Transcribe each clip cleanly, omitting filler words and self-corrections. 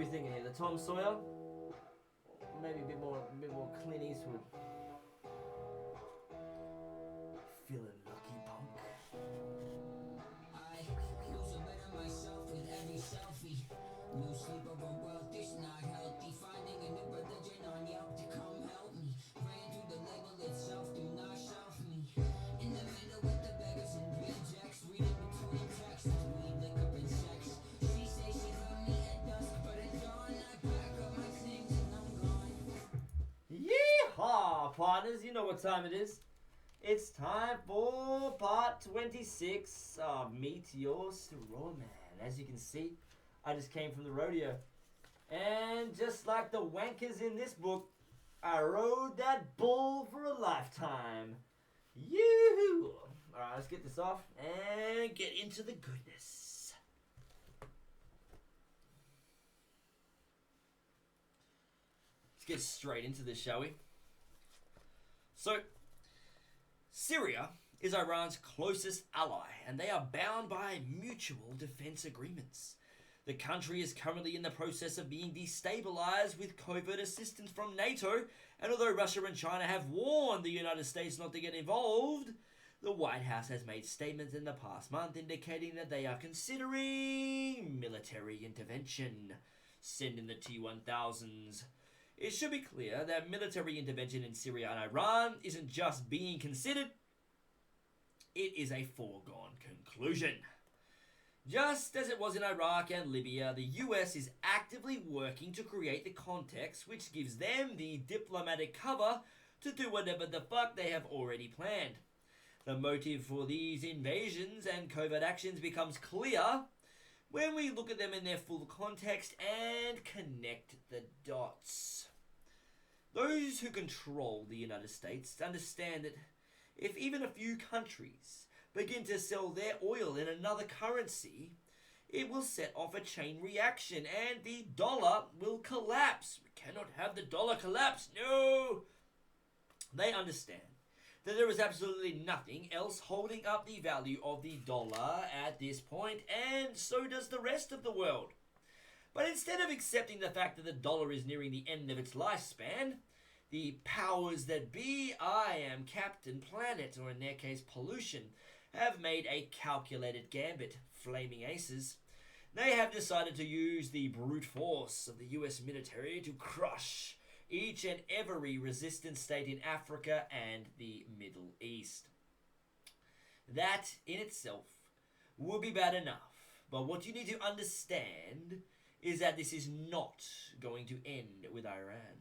we thinking here? The Tom Sawyer? Maybe a bit more Clint Eastwood. Feeling lucky, punk. I lose a bit of myself with every selfie. No sleep over wealth, it's not healthy. Finding a new religion on Yelp to come help me. Praying through the label itself, do not shelf me. In the middle with the beggars and rejects. Reading between texts, weed, liquor, and sex. She say she love me at dusk, but at dawn I pack up my things and I'm gone. Yeehaw, partners! You know what time it is. It's time for part 26 of Meet Your Strawman. As you can see, I just came from the rodeo. And just like the wankers in this book, I rode that bull for a lifetime. Yoo-hoo! Alright, let's get this off and get into the goodness. Let's get straight into this, shall we? So, Syria is Iran's closest ally, and they are bound by mutual defense agreements. The country is currently in the process of being destabilized with covert assistance from NATO, and although Russia and China have warned the United States not to get involved, the White House has made statements in the past month indicating that they are considering military intervention. Send in the T-1000s. It should be clear that military intervention in Syria and Iran isn't just being considered, it is a foregone conclusion. Just as it was in Iraq and Libya, the US is actively working to create the context which gives them the diplomatic cover to do whatever the fuck they have already planned. The motive for these invasions and covert actions becomes clear when we look at them in their full context and connect the dots. Those who control the United States understand that if even a few countries begin to sell their oil in another currency, it will set off a chain reaction and the dollar will collapse. We cannot have the dollar collapse. No! They understand that there is absolutely nothing else holding up the value of the dollar at this point, and so does the rest of the world. But instead of accepting the fact that the dollar is nearing the end of its lifespan, the powers that be, I am Captain Planet, or in their case pollution, have made a calculated gambit, flaming aces. They have decided to use the brute force of the US military to crush each and every resistant state in Africa and the Middle East. That in itself will be bad enough, but what you need to understand is that this is not going to end with Iran.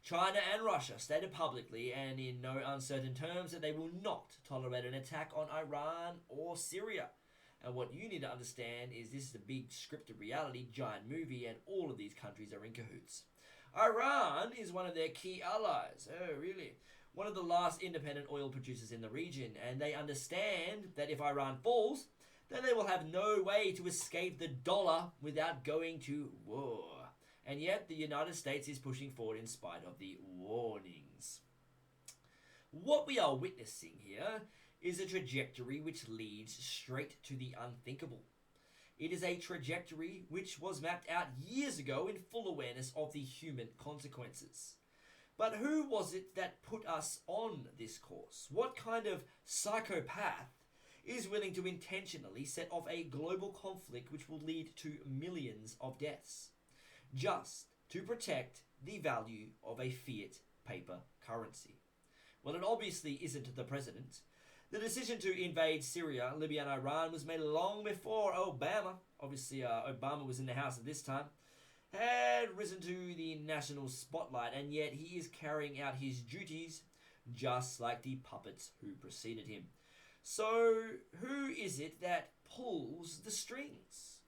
China and Russia stated publicly and in no uncertain terms that they will not tolerate an attack on Iran or Syria. And what you need to understand is this is a big scripted reality giant movie and all of these countries are in cahoots. Iran is one of their key allies. Oh, really? One of the last independent oil producers in the region, and they understand that if Iran falls, then they will have no way to escape the dollar without going to war. And yet the United States is pushing forward in spite of the warnings. What we are witnessing here is a trajectory which leads straight to the unthinkable. It is a trajectory which was mapped out years ago in full awareness of the human consequences. But who was it that put us on this course? What kind of psychopath is willing to intentionally set off a global conflict which will lead to millions of deaths, just to protect the value of a fiat paper currency? Well, it obviously isn't the president. The decision to invade Syria, Libya and Iran was made long before Obama, obviously Obama was in the house at this time, had risen to the national spotlight, and yet he is carrying out his duties just like the puppets who preceded him. So, who is it that pulls the strings?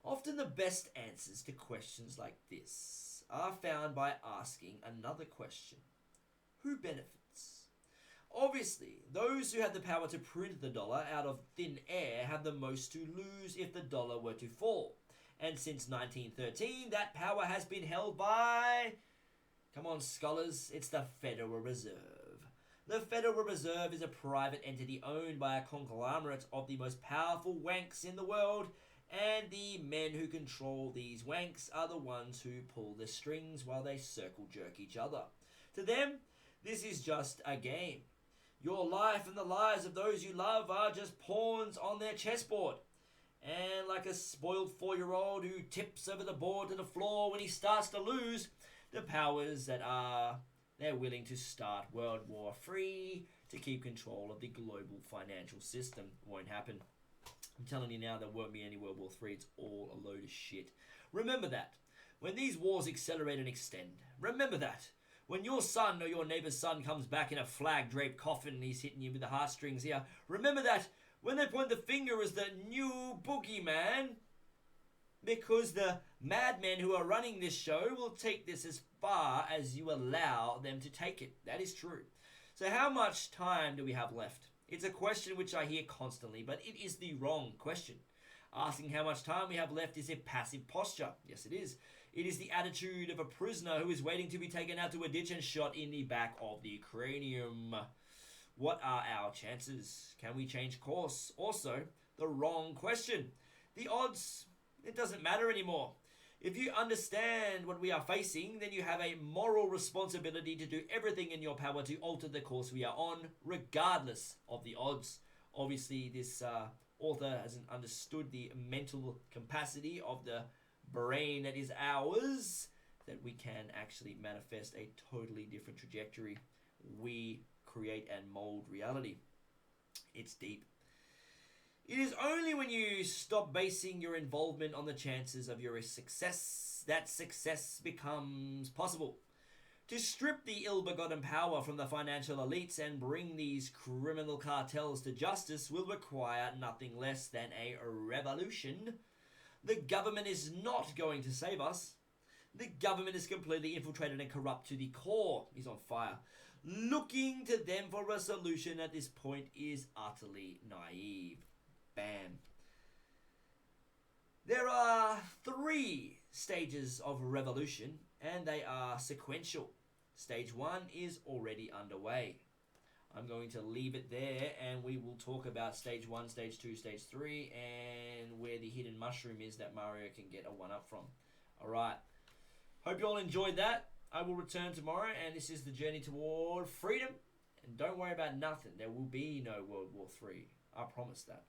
Often the best answers to questions like this are found by asking another question. Who benefits? Obviously, those who have the power to print the dollar out of thin air have the most to lose if the dollar were to fall. And since 1913, that power has been held by... Come on, scholars, it's the Federal Reserve. The Federal Reserve is a private entity owned by a conglomerate of the most powerful wanks in the world, and the men who control these wanks are the ones who pull the strings while they circle jerk each other. To them, this is just a game. Your life and the lives of those you love are just pawns on their chessboard. And like a spoiled 4-year-old who tips over the board to the floor when he starts to lose, the powers that are, they're willing to start World War III to keep control of the global financial system. Won't happen. I'm telling you now, there won't be any World War III. It's all a load of shit. Remember that. When these wars accelerate and extend, remember that. When your son or your neighbor's son comes back in a flag-draped coffin and he's hitting you with the heartstrings here, remember that. When they point the finger as the new boogeyman, because the madmen who are running this show will take this as far as you allow them to take it. That is true. So how much time do we have left? It's a question which I hear constantly, but it is the wrong question. Asking how much time we have left is a passive posture. Yes, it is. It is the attitude of a prisoner who is waiting to be taken out to a ditch and shot in the back of the cranium. What are our chances? Can we change course? Also, the wrong question. The odds, it doesn't matter anymore. If you understand what we are facing, then you have a moral responsibility to do everything in your power to alter the course we are on, regardless of the odds. Obviously, this author hasn't understood the mental capacity of the brain that is ours, that we can actually manifest a totally different trajectory. We create and mold reality. It's deep. It is only when you stop basing your involvement on the chances of your success that success becomes possible. To strip the ill-begotten power from the financial elites and bring these criminal cartels to justice will require nothing less than a revolution. The government is not going to save us. The government is completely infiltrated and corrupt to the core. He's on fire. Looking to them for a solution at this point is utterly naive. Bam. There are 3 stages of revolution, and they are sequential. Stage 1 is already underway. I'm going to leave it there, and we will talk about stage 1, stage 2, stage 3, and where the hidden mushroom is that Mario can get a 1-up from. Alright. Hope you all enjoyed that. I will return tomorrow, and this is the journey toward freedom. And don't worry about nothing. There will be no World War III. I promise that.